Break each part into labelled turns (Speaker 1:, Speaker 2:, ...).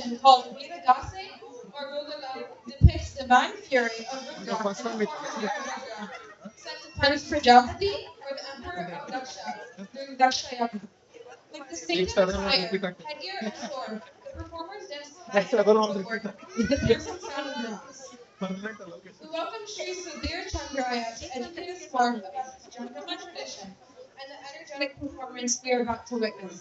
Speaker 1: legend called Veeradase or Gogala depicts divine fury of Rudra in the form of Veerabhadra, sent to punish Prajapati or the emperor of Daksha during Dakshayagna. With distinctive attire, headgear, and sword, the performers danced hand and footwork with the piercing sound of drums. We welcome Sri Sudhir Chandraya to educate us more about this Jangama tradition and the energetic performance we are about to witness.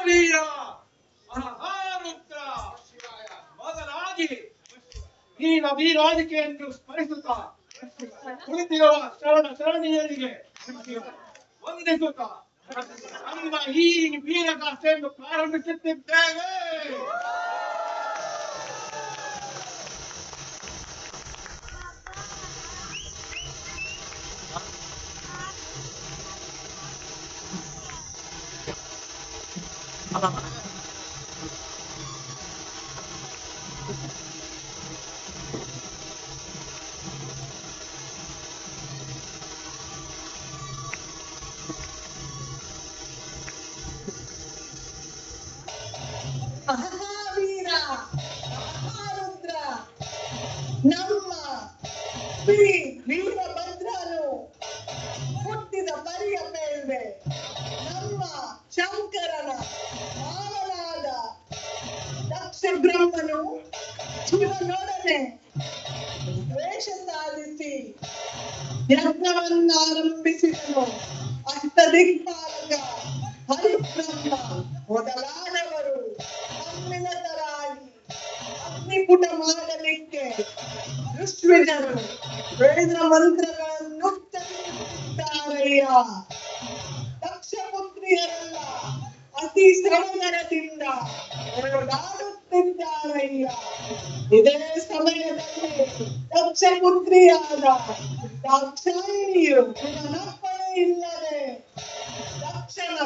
Speaker 2: ವೀರ ರುದ್ರ ಮೊದಲಾಗಿ ಈ ನವೀರಾಜಿಕೆಯನ್ನು ಸ್ಮರಿಸುತ್ತಾ ಕುಳಿತಿರುವ ಶರಣೀಯರಿಗೆ ವಂದಿಸುತ್ತಾ ನಮ್ಮ ಈ ವೀರಗಾಸೆಯನ್ನು ಪ್ರಾರಂಭಿಸುತ್ತಿದ್ದೇವೆ.
Speaker 3: ಮಹಾವೀರ ಮಹಾರುದ್ರ ನಮ್ಮ ಶ್ರೀ ವೀರಭದ್ರನು ಹುಟ್ಟಿದ ಪರಿಯ ಮೇಲ್ವೆ ನಮ್ಮ ಶಂಕರನ ಮಾವನಾದ ದಕ್ಷ ಬ್ರಹ್ಮನು ಶಿವನೊಡನೆ ದ್ವೇಷ ಸಾಧಿಸಿ ಯಜ್ಞವನ್ನಾರಂಭಿಸಿದನು. ಅಷ್ಟದಿಕ್ಪಾಲಕ ಹರಿಬ್ರಹ್ಮ ಮೊದಲಾದವರು ಸಮ್ಮಿಲಿತರಾಗಿ ಅಗ್ನಿಪುಟ ಮಾಡಲಿಕ್ಕೆ ಋಷಿಜರು ವೇದ ಮಂತ್ರಗಳನ್ನು ಉಚ್ಚರಿಸುತ್ತಿದ್ದಾರಯ್ಯ. ದಕ್ಷಪುತ್ರಿಯರೆಲ್ಲ ಅತಿ ಸಡಗರದಿಂದ ಓಡಾಡುತ್ತಿದ್ದಾರಯ್ಯ. ಇದೇ ಸಮಯದಲ್ಲಿ ದಕ್ಷಪುತ್ರಿಯಾದ ದಾಕ್ಷಾಯಿಣಿಯು ಇವನಪ್ಪಣೆ ಇಲ್ಲದೆ ದಕ್ಷನ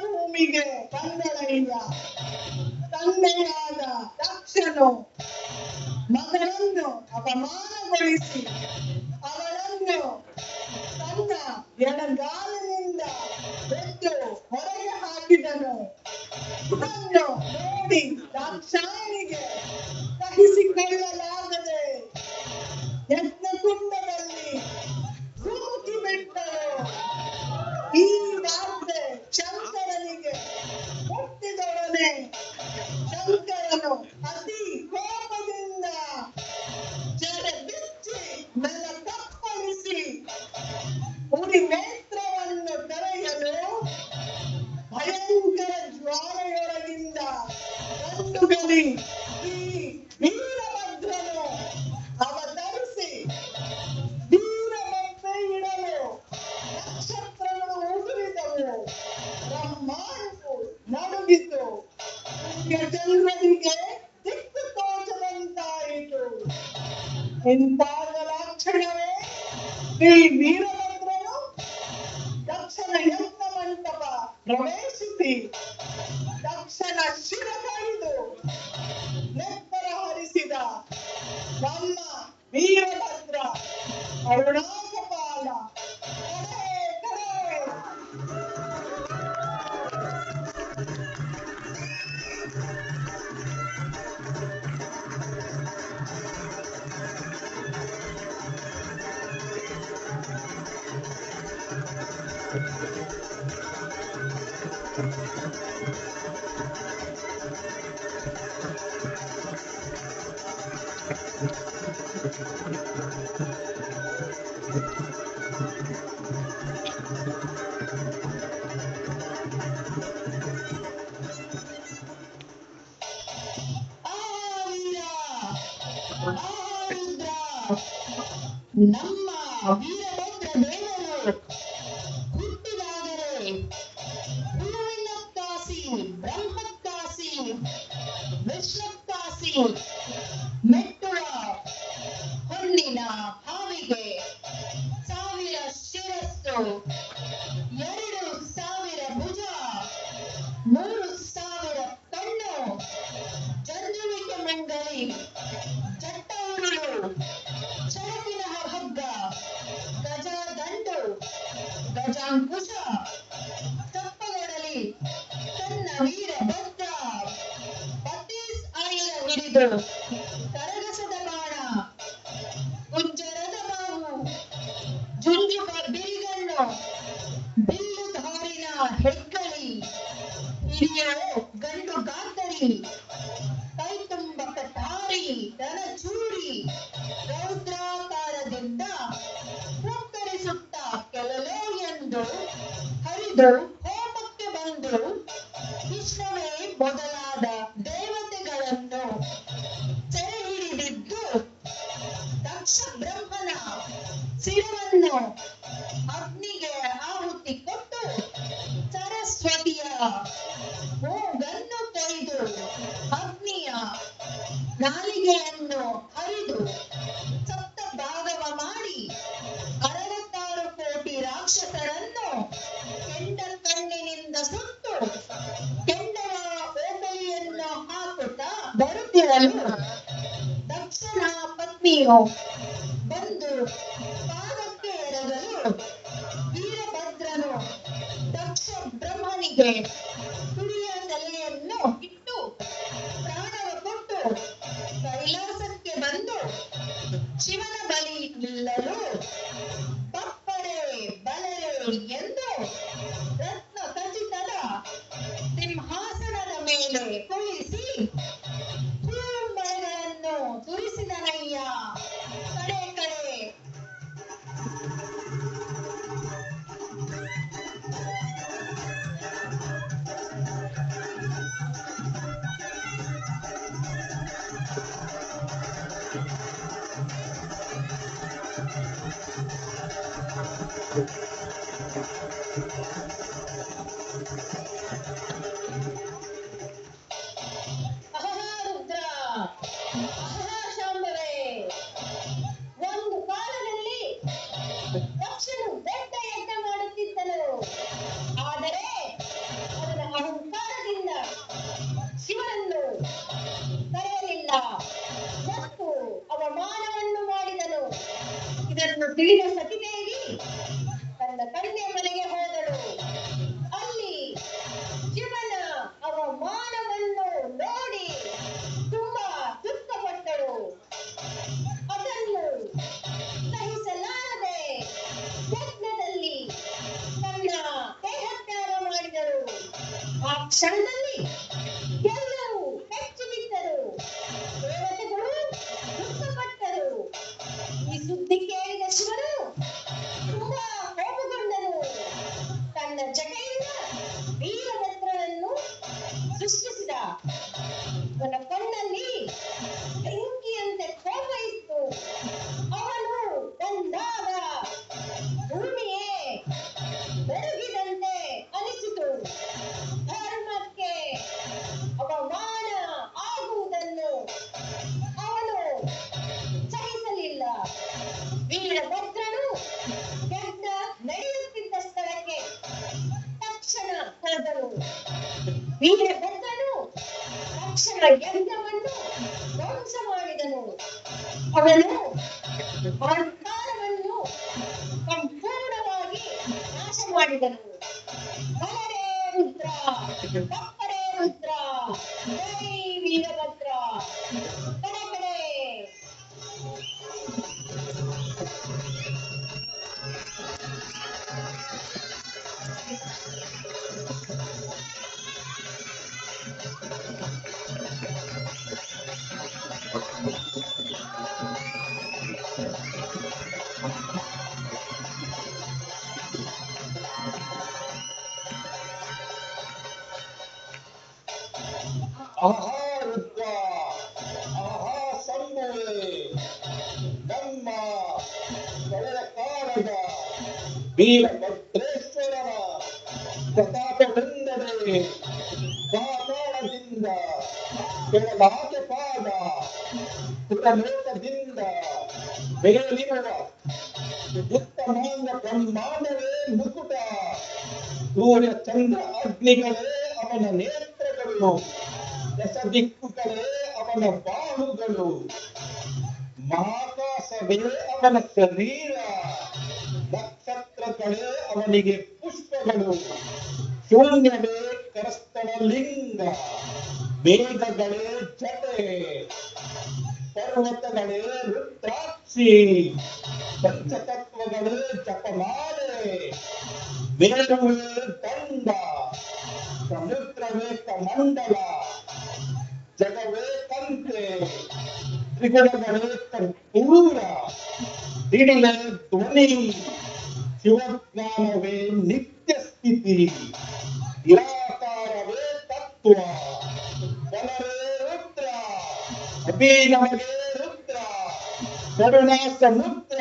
Speaker 3: ಭೂಮಿಗೆ ಬಂದಳಯ್ಯ. ತಂದೆಯಾದ ದಕ್ಷನು ಮಗನನ್ನು ಅಪಮಾನಗೊಳಿಸಿ ಅವಳನ್ನು ತನ್ನ ಎಡಗಾಲಿನಿಂದ ಎದ್ದು ಹೊರಗೆ ಹಾಕಿದನು. ಇದನ್ನು ನೋಡಿ ದಾಕ್ಷಾಯಿಣಿಗೆ ಸಹಿಸಿಕೊಳ್ಳಲಾಗದೆ ಯಜ್ಞಕುಂಡದಲ್ಲಿ ಧುಮುಕಿ ಬಿಟ್ಟರು. ಈ ವಾರ್ತೆ ಶಂಕರನಿಗೆ ಹುಟ್ಟಿದೊಡನೆ ಶಂಕರನು ಅತಿ ಕೋಪದಿಂದ ಜಡೆ ಬಿಚ್ಚಿ ನೆಲ ಕಪ್ಪಳಿಸಿ ಉರಿ ನೇತ್ರವನ್ನು ತೆರೆಯಲು ಭಯಂಕರ ಜ್ವಾಲೆಯೊಳಗಿಂದ ಗಂಡುಗಲಿ ಈ ವೀರಭದ್ರನು ಅವತರಿಸಿ ವೀರಮಪ್ಪೆ ಇಡಲು ನಕ್ಷತ್ರಗಳು ಉದುರಿದವು. ಬ್ರಹ್ಮಾಂಡವು ನಡುಗಿತು. ಜನರಿಗೆ ದಿಕ್ಕು ತೋಚದಂತಾಯಿತು. ಇಂತಾಗಲ ಕ್ಷಣವೇ ಶ್ರೀ ವೀರಭದ್ರನು ದಕ್ಷನ ಯಜ್ಞ ಮಂಟಪ ಪ್ರವೇಶಿಸಿ ದಕ್ಷನ ಶಿರ ಕಡಿದು ನೆತ್ತರ ಹರಿಸಿದ. ನಮ್ಮ ವೀರಭದ್ರ ಕರುಣಾಕಪಾಲ ಕಡೆ ಕಡೆ. ನಮ್ಮ ವೀರಭದ್ರ ದೇವರು ಹುಟ್ಟಿದಾದರೆ ಮೆಟ್ಟುವ ಹೊನ್ನಿನ ಹಾವಿಗೆ 1000 ಶಿರಸ್ಸು, 2000 ಭುಜ, 3000 ಕಣ್ಣು, ಜಂಜುವಿಕೆ ಮಂಗಲಿ, ಚಟ್ಟೌರುಳು, ಚಳಕಿನ ಹಗ್ಗ, ಗಜದಂಡು, ಗಜಾಂಕುಶ, ಚಪ್ಪಗೊಡಲಿ, ತನ್ನ ವೀರಭದ್ರ, 32 ಆಯುಧ ಹಿಡಿದು ಕರಗಸದ ಬಾಣ, ಉಜ್ಜರದ ಬಾವು, ಜುಂಜುಗ ಬಿರಿಗಣ್ಣು, ಬಿಲ್ಲು ಧಾರಿನ ಹೆಗ್ಗಳಿ, ಹಿರಿಯೋ ಗಂಡು ಗಾತರಿ, ಕೈ ತುಂಬ ಕಟಾರಿ, ರಣಚೂರಿ, ರೌದ್ರಾಕಾರದಿಂದ ಪುಕ್ಕರಿಸುತ್ತ ಕೆಲಲೋ ಎಂದು ಹರಿದು ಹೋಮಕ್ಕೆ ಬಂದು ವಿಷ್ಣುವೇ ಮೊದಲಾದ ದೇವತೆಗಳನ್ನು ಸೆರೆ ಹಿಡಿದಿದ್ದು ದಕ್ಷ ಬ್ರಹ್ಮನ ಶಿರವನ್ನು ಅಗ್ನಿಗೆ ಆಹುತಿ ಕೊಟ್ಟು ಸರಸ್ವತಿಯ ಮೂಗನ್ನು ಕೊಯ್ದು ಅಗ್ನಿಯ ನಾಲಿಗೆಯನ್ನು ಹರಿದು ಸಪ್ತ ಭಾಗವ ಮಾಡಿ 66 ಕೋಟಿ ರಾಕ್ಷಸರನ್ನು ಕೆಂಡ ಕಣ್ಣಿನಿಂದ ಸುಟ್ಟು ಕೆಂಡವ ಓಕಲಿಯನ್ನು ಹಾಕುತ್ತಾ ಬರುತ್ತಿರಲು ದಕ್ಷನ ಪತ್ನಿಯು ಬಂದು ಪಾದಕ್ಕೆ ಎರಗಲು ವೀರಭದ್ರನು ದಕ್ಷ ಬ್ರಹ್ಮನಿಗೆ ಕುಡಿಯ ತಲೆಯನ್ನು ಇಟ್ಟು ಪ್ರಾಣವ ಕೊಟ್ಟು ಕೈಲಾಸಕ್ಕೆ ಬಂದು ಶಿವನ ಬಳಿ ನಿಲ್ಲಲು ಬಪ್ಪರೆ ಬಲರೆ ಎಂದು ರತ್ನ ಖಚಿತದ ಸಿಂಹಾಸನದ ಮೇಲೆ ಕುಳಿಸಿ ಹೂಮಳೆಗಳನ್ನು ಸುರಿಸಿದನಯ್ಯ ಕಡೆ ಕಡೆ. ಅಹಾ ರುದ್ರ, ಅಹಾ ಶಾಂಭವೇ, ಒಂದು ಕಾಲದಲ್ಲಿ ದಕ್ಷನು ದೊಡ್ಡ ಯಜ್ಞ ಮಾಡುತ್ತಿದ್ದನು. ಆದರೆ ಅವನ ಅಹಂಕಾರದಿಂದ ಶಿವನನ್ನು ಕರೆಯಲಿಲ್ಲ ಮತ್ತು ಅವಮಾನವನ್ನು ಮಾಡಿದನು. ಇದನ್ನು ತಿಳಿದ ಸತಿದೇವಿ ತನ್ನ ಕನ್ಯೆ ಮನೆಗೆ ಹೋದಳು. ಅಲ್ಲಿ ಶಿವನ ಅವಮಾನವನ್ನು ನೋಡಿ ತುಂಬಾ ದುಃಖಪಟ್ಟಳು. ಅದನ್ನು ಸಹಿಸಲಾರದೆ ಯಜ್ಞದಲ್ಲಿ ತನ್ನ ದೇಹತ್ಯಾಗ ಮಾಡಿದಳು. ಆ ಕ್ಷಣದಲ್ಲಿ ಎಲ್ಲರೂ ಬೆಚ್ಚಿ ಬಿದ್ದರು. ದೇವತೆಗಳು ದುಃಖಪಟ್ಟರು. ಈ ಸುದ್ದಿ ಕೇಳಿದ ಶಿವನು ತುಂಬಾ ಕೋಪಗೊಂಡನು. ತನ್ನ ಜಟೆಯಿಂದ ವೀರಭದ್ರನನ್ನು ಸೃಷ್ಟಿಸಿದ. ಅವನ ಕಣ್ಣಲ್ಲಿ ಬೆಂಕಿಯಂತೆ ಕೋಪ ಇತ್ತು. ಅವನು ಬಂದಾಗ ಭೂಮಿಯೇ ಬೆಳಗಿದಂತೆ ಅನಿಸಿತು. ಧರ್ಮಕ್ಕೆ ಅವಮಾನ ಆಗುವುದನ್ನು ಅವನು ಸಹಿಸಲಿಲ್ಲ. ವೀರಭದ್ರನು ಯಜ್ಞ ನಡೆಯುತ್ತಿದ್ದ ಸ್ಥಳಕ್ಕೆ ತಕ್ಷಣ ಹೋದನು. ವೀರಭದ್ರನು ತಕ್ಷಣ ಯಜ್ಞವನ್ನು ಧ್ವಂಸ ಮಾಡಿದನು. ಅವನು ಅಹಂಕಾರವನ್ನು ಸಂಪೂರ್ಣವಾಗಿ ನಾಶ ಮಾಡಿದನು. ಬಲರೇ ರುದ್ರ, ಬಪ್ಪರೇ ರುದ್ರ, ಜೈ ವೀರಭದ್ರ. ಕಡೆ ಕಡೆ.
Speaker 4: ಆಹಾ ರುದ್ರ, ಆಹಾ ಸಂಭವೇ, ನಮ್ಮ ಕಳೆದ ಕಾಲದ ವೀರಭದ್ರೇಶ್ವರನ ಪ್ರತಾಪವೆಂದರೆ ಪಾತಾಳದಿಂದ ಕೆಳಗಾಕೆ ಪಾದ ಲೋಕದಿಂದ ಮೇಲಿರುವ ಉತ್ತಮಾಂಗ ಬ್ರಹ್ಮಾಂಡವೇ ಮುಕುಟ, ಸೂರ್ಯ ಚಂದ್ರ ಅಗ್ನಿಗಳೇ ಅವನ ನೇತ್ರಗಳು, ದಶ ದಿಕ್ಕುಗಳೇ ಅವನ ಬಾಹುಗಳು, ಮಹಾಕಾಶವೇ ಅವನ ಶರೀರ, ನಕ್ಷತ್ರಗಳೇ ಅವನಿಗೆ ಪುಷ್ಪಗಳು, ಶೂನ್ಯವೇ ಕರಸ್ಥಳ ಲಿಂಗ, ಮೇಘಗಳೇ ಜಟೆ, ಪರ್ವತಗಳೇ ರುದ್ರಾಕ್ಷಿ, ಪಂಚತತ್ವಗಳೇ ಜಪಮಾಲೆ, ಮೇರುವೇ ದಂಡ, ಸಮುದ್ರವೇ ಕಮಂಡಲ, ಜಗವೇ ಕಂತೆ, ತ್ರಿಗುಣಗಳೇ ಕರ್ಪೂರ, ಸಿಡಿಲೇ ಧ್ವನಿ, ಶಿವಜ್ಞಾನವೇ ನಿತ್ಯ ಸ್ಥಿತಿ, ನಿರಾಕಾರವೇ ತತ್ವ, ಬಲವೇ ರುದ್ರ, ಅಭಿನವೇ ರುದ್ರ, ಕರುಣಾ ಸಮುದ್ರ,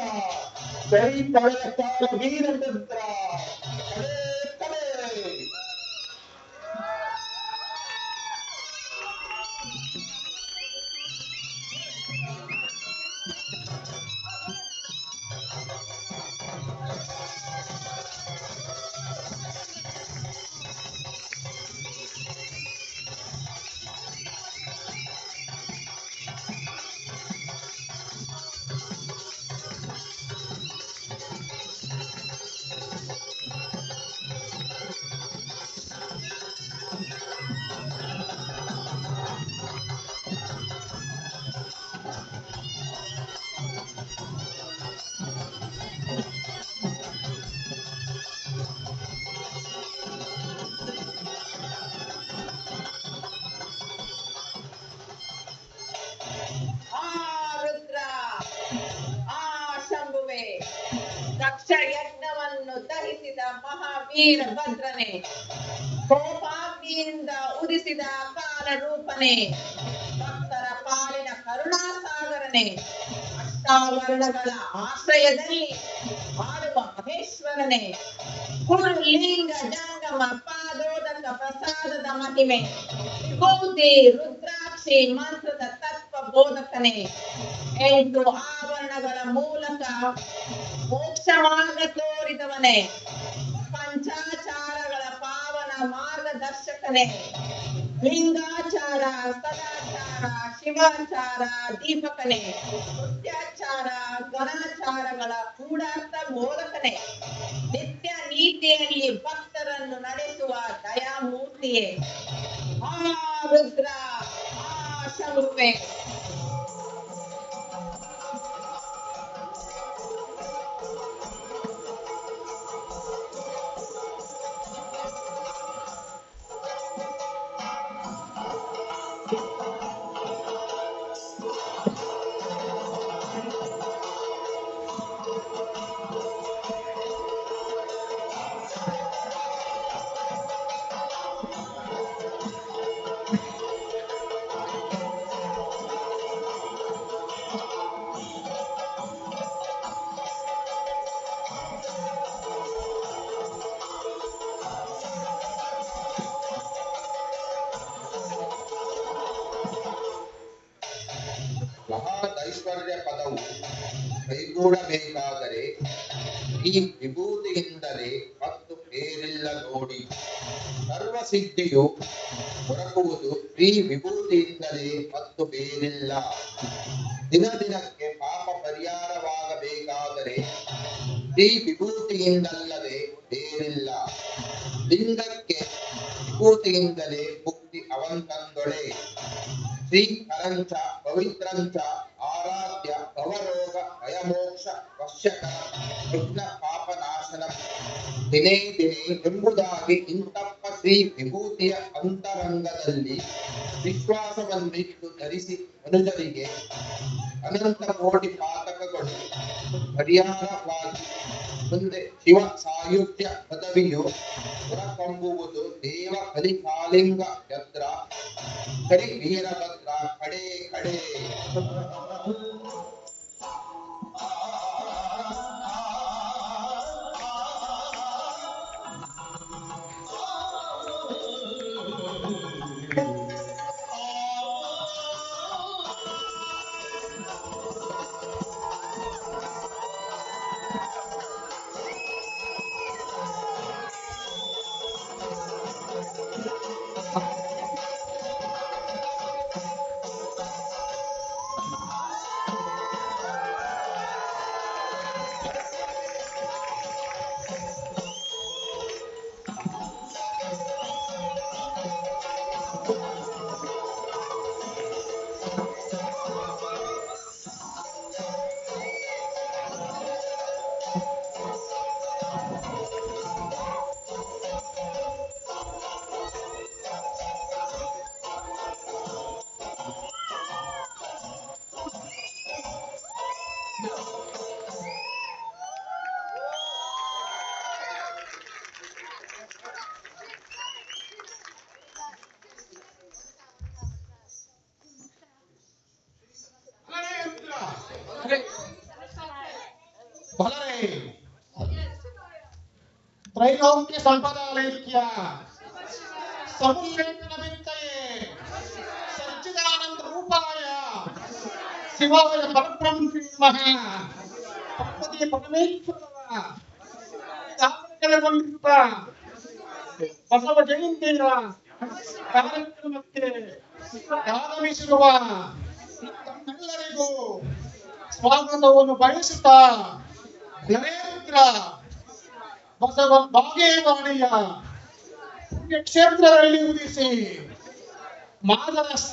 Speaker 4: ಕೈ ಪಳೆಯ ಕಾಲ ವೀರಭದ್ರ, ಕಡೆ ಕಡೆ.
Speaker 3: ಆ ರುದ್ರ, ಆ ಶಂಭುವೆ, ದಕ್ಷ ಯಜ್ಞವನ್ನು ದಹಿಸಿದ ಮಹಾವೀರ ಭದ್ರನೆ, ಕೋಪಾಗ್ನಿಯಿಂದ ಉದಿಸಿದ ಕಾಲ ರೂಪನೆ, ಭಕ್ತರ ಪಾಲಿನ ಕರುಣಾಸಾಗರನೆ, ಅಷ್ಟಾವರಣಗಳ ಆಶ್ರಯದಲ್ಲಿ ಆಡುವ ಮಹೇಶ್ವರನೆ, ಕುರುಲಿಂಗ ಜಂಗಮ ಪಾದೋದಕ ಪ್ರಸಾದದ ಮಹಿಮೆ, ವಿಭೂತಿ ರುದ್ರಾಕ್ಷಿ ಮಂತ್ರದ ತತ್ವ ಬೋಧಕನೆ, 8 ಆವರಣಗಳ ಮೂಲಕ ಮೋಕ್ಷ ಮಾರ್ಗ ತೋರಿದವನೇ, ಪಂಚಾಚಾರಗಳ ಪಾವನ ಮಾರ್ಗದರ್ಶಕನೇ, ಲಿಂಗಾಚಾರ ಸದಾಚಾರ ಶಿವಾಚಾರ ದೀಪಕನೇ, ಕೃತ್ಯಾಚಾರ ಗಣಾಚಾರಗಳ ಗೂಢಾರ್ಥ ಬೋಧಕನೇ, ನಿತ್ಯ ನೀತಿಯಲ್ಲಿ ಭಕ್ತರನ್ನು ನಡೆಸುವ ದಯಾಮೂರ್ತಿಯೇ, ಆ ರುದ್ರ, ಆ ಶಂಭುವೆ.
Speaker 4: ಮಹಾದೈಶ್ವರ್ಯ ಪದವು ಕೈಗೂಡಬೇಕಾದರೆ ಈ ವಿಭೂತಿಯಿಂದಲೇ ಮತ್ತು ಬೇರಿಲ್ಲ ನೋಡಿ. ಸರ್ವಸಿದ್ಧಿಯು ದೊರಕುವುದು ಶ್ರೀ ವಿಭೂತಿಯಿಂದಲೇ ಮತ್ತು ಬೇರಿಲ್ಲ. ದಿನ ದಿನಕ್ಕೆ ಪಾಪ ಪರಿಹಾರವಾಗಬೇಕಾದರೆ ಶ್ರೀ ವಿಭೂತಿಯಿಂದಲ್ಲದೆ ಬೇರಿಲ್ಲ. ಲಿಂಗಕ್ಕೆ ವಿಭೂತಿಯಿಂದಲೇ ಮುಕ್ತಿ ಅವಂತಂದೊಳೆ. ಶ್ರೀ ಕರಂಚ ಪವಿತ್ರಂಚ ಆರಾಧ್ಯ ಭವರೋಗ ಭಯಮೋಕ್ಷ ವಶ್ಯಕ ವಿಘ್ನ ಪಾಪನಾಶನ ದಿನೇ ದಿನೇ ಎಂಬುದಾಗಿ ಇಂತಪ್ಪ ಶ್ರೀ ವಿಭೂತಿಯ ಅಂತರಂಗದಲ್ಲಿ ವಿಶ್ವಾಸವನ್ನಿಟ್ಟು ಧರಿಸಿ ಮನುಜರಿಗೆ ಅನಂತ ಕೋಟಿ ಪಾತಕಗಳು ಪರಿಹಾರವಾಗಿ ಮುಂದೆ ಶಿವ ಸಾಯುಜ್ಯ ಪದವಿಯು ಹೊರಕೊಂಬುವುದು ದೇವ ಕಲಿಕಾಲಿಂಗ ಯತ್ರ ಕರಿ ವೀರಭದ್ರ ಕಡೆ ಕಡೆ.
Speaker 2: ತ್ರೈಲೋಕ್ಯ ಸಂಪದಾಲೈಕ್ಯ ಸಮುಲ್ಲೇಖನ ವಿತ್ತಯೇ ಸಚ್ಚಿದಾನಂದ ರೂಪಾಯ ಶಿವಾಯ ಪರಬ್ರಹ್ಮಃ ಪರಮಪತಿ ಪರಮೇಶ್ವರರ ದಾಖಲೆಗೊಂಡಿರುವ ಬಸವ ಜಯಂತಿಯ ಕಾರ್ಯಕ್ರಮಕ್ಕೆ ಆಗಮಿಸಿರುವ ತಮ್ಮೆಲ್ಲರಿಗೂ ಸ್ವಾಗತವನ್ನು ಬಯಸುತ್ತಾ ನರೇಂದ್ರ ಬಸವ ಬಾಗೇವಾಡಿಯ ಪುಣ್ಯಕ್ಷೇತ್ರದಲ್ಲಿ ಉದಿಸಿ ಮಾದರಸ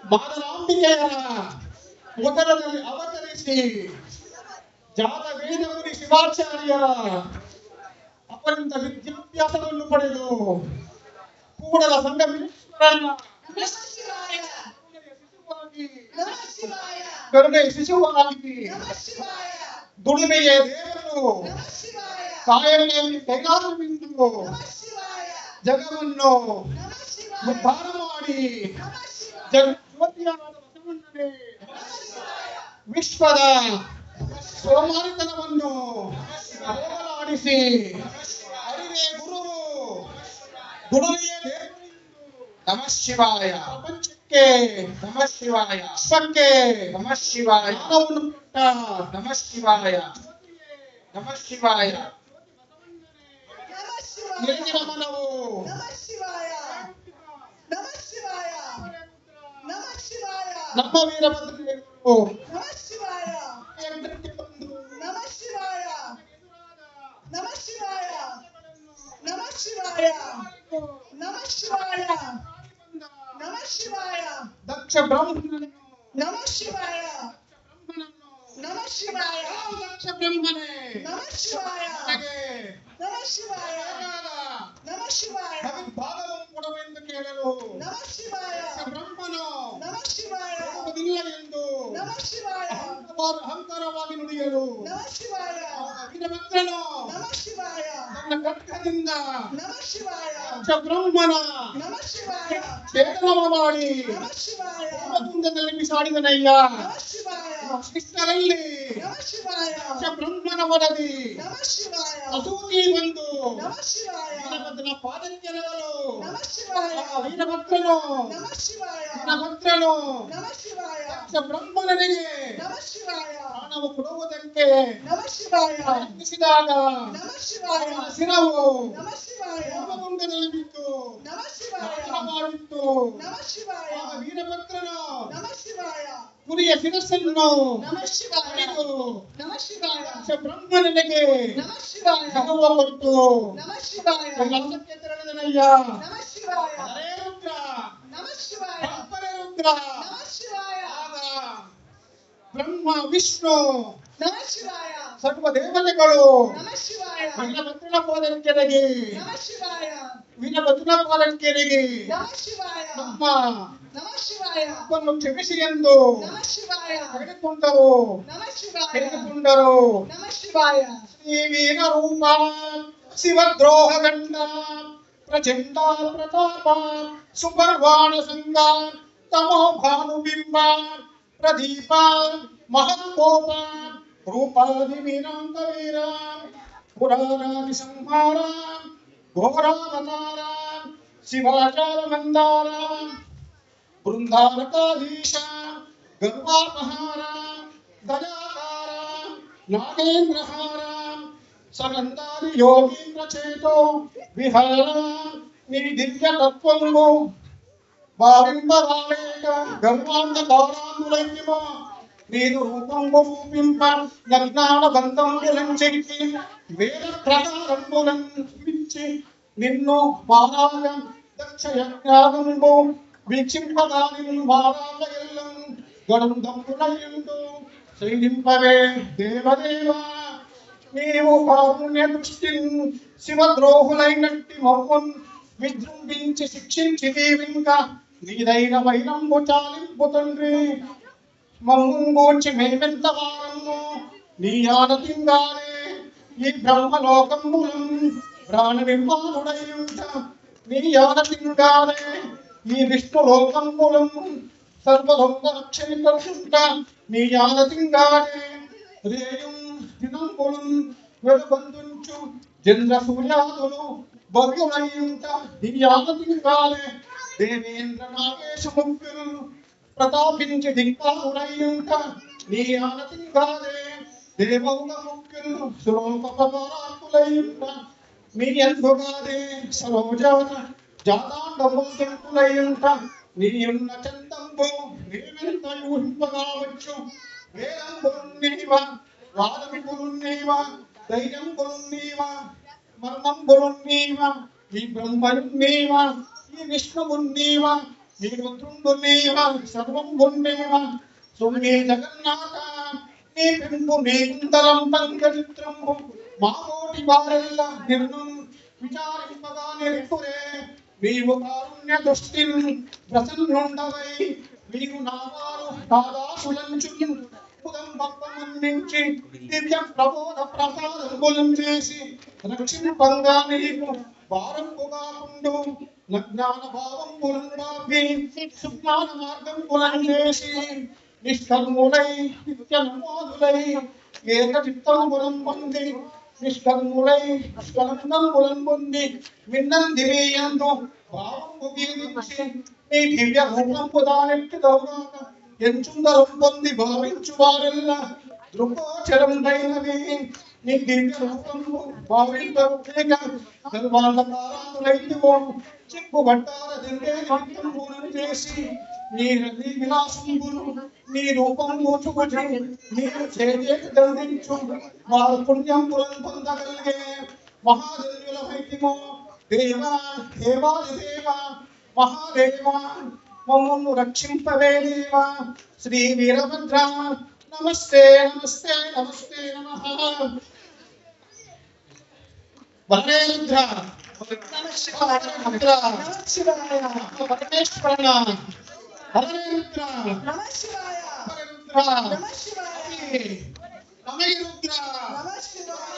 Speaker 2: ಮಾದರಾಂಬಿಕೆಯರ ಉದರದಲ್ಲಿ ಅವತರಿಸಿ ಜಾತ ವೇದಮುನಿ ಶಿವಾಚಾರ್ಯರ ಅವರಿಂದ ವಿದ್ಯಾಭ್ಯಾಸವನ್ನು ಪಡೆದು ಕೂಡಲ ಸಂಗಮೇಶ್ವರನ ಕರುಣೆ ಶಿಶುವಾಗಿ ದುಡಿಮೆಯ ದೇವರು ಕಾಯಕದಲ್ಲಿ ಕೈಲಾಸವೆಂದು ಜಗವನ್ನು ಉದ್ಧಾರ ಮಾಡಿ ಜಗಜ್ಯೋತಿಯಾದ ಬಸವಣ್ಣನೇ ವಿಶ್ವದ ಸೋಮಾರಿತನವನ್ನು ಹೋಗಲಾಡಿಸಿ ಅರಿವೇ ಗುರುವು ದುಡಿಮೆಯ ದೇವರು
Speaker 4: ನಮಃ ಶಿವಾಯ
Speaker 2: ಪ್ರಪಂಚಕ್ಕೆ
Speaker 4: ನಮಃ ಶಿವಾಯ
Speaker 2: ವಿಶ್ವಕ್ಕೆ
Speaker 4: ನಮಃ ಶಿವಾಯ
Speaker 2: ಜ್ಞಾನವನ್ನು ಕೊಟ್ಟ
Speaker 4: ನಮಃ ಶಿವಾಯ ನಮಃ ಶಿವಾಯ
Speaker 2: ನಿರಂಜನ ಮನವು ನಮ್ಮ ವೀರಭದ್ರರು ಯಂತ್ರಕ್ಕೆ ಬಂದು ದಕ್ಷ ಬ್ರಹ್ಮನನ್ನು ದಕ್ಷ ಬ್ರಹ್ಮನೇ ನನಗೆ ಭಾಗವನ್ನು ಕೊಡುವೆಂದು ಕೇಳಲು ದಕ್ಷ ಬ್ರಹ್ಮನು ಕೊಡುವುದಿಲ್ಲ ಎಂದು ಅಹಂಕಾರವಾಗಿ ನುಡಿಯಲು ವೀರಭದ್ರನು ತನ್ನ ಖಡ್ಗದಿಂದ ದಕ್ಷ ಬ್ರಹ್ಮನ ಛೇದನ ಮಾಡಿ ಹೋಮಕುಂಡದಲ್ಲಿ ಬಿಸಾಡಿದನಯ್ಯ ಶಿಷ್ಟರಲ್ಲಿ ದಕ್ಷ ಬ್ರಹ್ಮನ ವರದಿ ಅಸೂತಿ ಬಂದು ವೀರಭದ್ರನ ಪಾದಕ್ಕೆ ನಗಲು ವೀರಭದ್ರನು ದಕ್ಷ ಬ್ರಹ್ಮನಿಗೆ ಪ್ರಾಣವು ಕೊಡುವುದಕ್ಕೆ ಯತ್ನಿಸಿದಾಗ ಅವನ ಶಿರವು ಹೋಮಕುಂಡದಲ್ಲಿ ಬಿದ್ದು ನಾಶ ಮಾಡಿತ್ತು. ಆಗ ವೀರಭದ್ರನು ಕುರಿಯ ಶಿರಸ್ಸನ್ನು ಹಿಡಿದು ದಕ್ಷ ಬ್ರಹ್ಮನಿಗೆ ಜಗವ ಕೊಟ್ಟು ಕೈಲಾಸಕ್ಕೆ ತೆರಳಿದನಯ್ಯ. ಹರೇ ರುದ್ರ ಪರಪರೆ ರುದ್ರ. ಆಗ ಬ್ರಹ್ಮ ವಿಷ್ಣು ಸರ್ವ ದೇವತೆಗಳು ವೀರಭದ್ರನ ಪಾದಕ್ಕೆರಗಿ ನಮ್ಮ ತಪ್ಪನ್ನು ಕ್ಷಮಿಸಿ ಎಂದು ಹೇಳಿಕೊಂಡರು. ಶ್ರೀ ವೀರ ರೂಪ ಶಿವದ್ರೋಹ ಗಂಡ ಪ್ರಚಂಡ ಪ್ರತಾಪ ಸುಪರ್ವಾಣ ಸಂಗ ತಮೋ ಭಾನುಬಿಂಬ ಪ್ರದೀಪ ಮಹತ್ಕೋಪ ರೂಪಾದಿ ವೀರಾಂತ ವೀರ ಪುರಾರಾದಿ ಸಂಹಾರ ಘೋರಾವತಾರ ಶಿವಾಚಾರ ಮಂದಾರ ಬೃಂದಾರಕಾಧೀಶ ಗರ್ವಾಪಹಾರ ದಯಾಕಾರ ನಾಗೇಂದ್ರಹಾರ ಸನಂದಾದಿ ಯೋಗೀಂದ್ರ ಚೇತೋ ವಿಹಾರ ನೀ ದಿವ್ಯ ತತ್ವವು బావింపరాలేక గర్వాంధ కారాంగులైమ నీదు రూపంబు రూపింప యజ్ఞాన బంధంబులను చెక్కి వేద ప్రకారంబులను విచ్చి నిన్ను మారాగ దక్ష యజ్ఞాగంబు వీక్షింపగా నిన్ను మారాగ ఎల్లం గణందంబులయుండు శ్రీలింపవే దేవదేవ నీవు కారుణ్య దృష్టి శివద్రోహులైనట్టి మమ్మన్ విజృంభించి శిక్షించి దీవింక నీదైన వైరంబు చాలింపు తండ్రి మమ్ముంగూర్చి మేమెంత వారము నీ ఆనతింగానే ఈ బ్రహ్మలోకంబులం ప్రాణ నిర్మాణుడైయుంట నీ ఆనతింగానే ఈ విష్ణులోకంబులం సర్వలోక రక్షణికరుంట నీ ఆనతింగానే రేయం దినంబులం వెలుబందుంచు చంద్ర సూర్యాదులు భవ్యులయ్యుంట దివ్యానదిగాలే దేవేంద్ర నాగేశు ముగ్గురు ప్రతాపించి దిక్పాలుడయ్యుంట నీ ఆనతిగాలే దేవౌల ముగ్గురు శ్లోక పరాకులయ్యుంట మీ ఎందుగాదే సరోజాన జాతాండములు తెలుపులయ్యుంట నీయున్న చందంబు నీవెంత ఊహింపగావచ్చు వేదంబులు నీవా వాదమిపులు నీవా ధైర్యంబులు నీవా మర్మంబులు నీవా ఈ బ్రహ్మను నీవా ఈ విష్ణువు నీవా ఈ రుద్రుండు నీవా సర్వంబు నీవా సుమ్మే జగన్నాథ నీ పెంపు నీ కుందరం పంకచిత్రంబు మాకోటి వారెల్ల నిన్ను విచారింపగా నిరుపురే నీవు కారుణ్య దృష్టిని ప్రసన్నుండవై నీవు నావారు నాదాసులంచు ఉదం భక్తమందించి దివ్య ప్రబోధ ప్రసాదములం చేసి రక్షింపంగా నీవు భారంపుగా ఉండు నజ్ఞాన భావం పులంబాపి సుజ్ఞాన మార్గం పులం చేసి నిష్కర్ములై నిత్యనమోదులై ఏకచిత్తంబులం పొంది నిష్కర్ములై నిష్కలంబులం పొంది మిన్నందివేయందు భావంబు వీరించి నీ దివ్య రూపంపు దానెట్టిదవుగాక ఎంచుందరం పొంది భావించు వారెల్ల దృగోచరందైనవి నీ దివ్య రూపంపు భావింపలేక గర్వాంధకారాతులైతివో చిక్కు పట్టాల దిండే నిత్యంబునం చేసి నీ రతి విలాసంబులు నీ రూపంబు చూచి నీవు చేజేక దండించు వారు పుణ్యంబులను పొందగలిగే మహాదేవులమైతిమో దేవా దేవాది దేవా మహాదేవా మమ్మల్ని రక్షింపవే దేవా శ్రీ వీరభద్ర నమస్తే నమస్తే నమస్తే నమః వరదే రుద్ర రుద్ర పరమేశ్వరణ వరదే రుద్ర
Speaker 3: నమః శివాయ
Speaker 2: రుద్ర
Speaker 3: నమః శివాయ
Speaker 2: నమః రుద్ర
Speaker 3: నమః శివాయ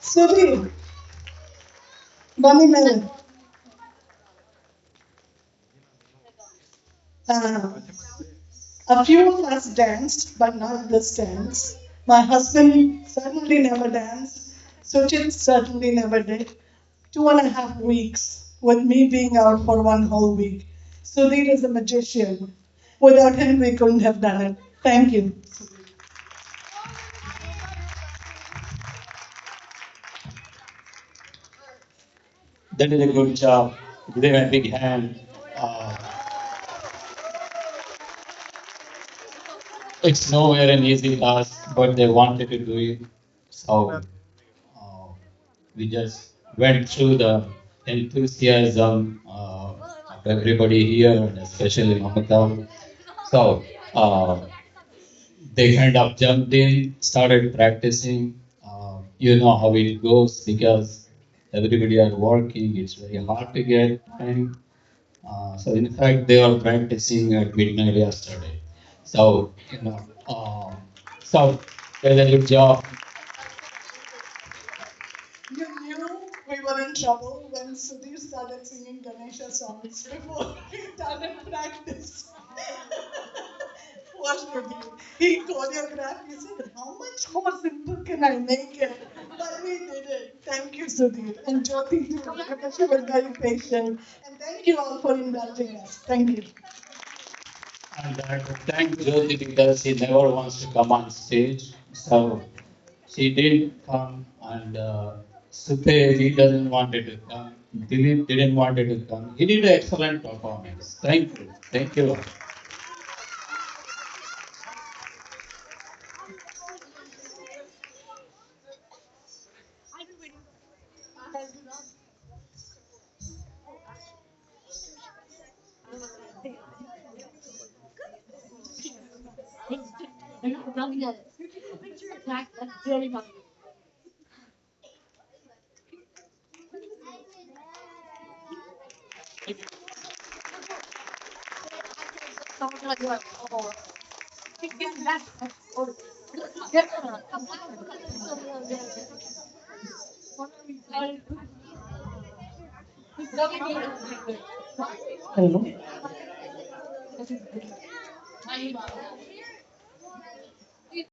Speaker 3: Sudhir, Bunny Melon. A few of us danced, but not this dance. My husband certainly never danced. Suchit certainly never did. 2.5 weeks with me being out for 1 whole week. Sudhir is a magician. Without him, we couldn't have done it. Thank you.
Speaker 5: That is a good job. Give them a big hand. It's nowhere an easy task, but they wanted to do it. So we just went through the enthusiasm of everybody here, and especially Mamata. So they kind of jumped in, started practicing. You know how it goes because everybody are working. It's very hard to get time. So in fact, they were practicing at midnight yesterday. So so they did a good job.
Speaker 3: You knew we were in trouble when Sudhir started singing Ganesha songs before we started practice. Poor Sudhir. He choreographed. He said, "How much more simple can I make it?" But we did it. Thank you, Sudhir. And Jyoti too, because she was very patient. And thank you all for indulging us. Thank you.
Speaker 5: And I have to thank Jyoti because she never wants to come on stage. So she did come, and Sute, he doesn't wanted to come. Dilip didn't wanted to come. He did an excellent performance. Thank you. Thank you.
Speaker 3: Hello.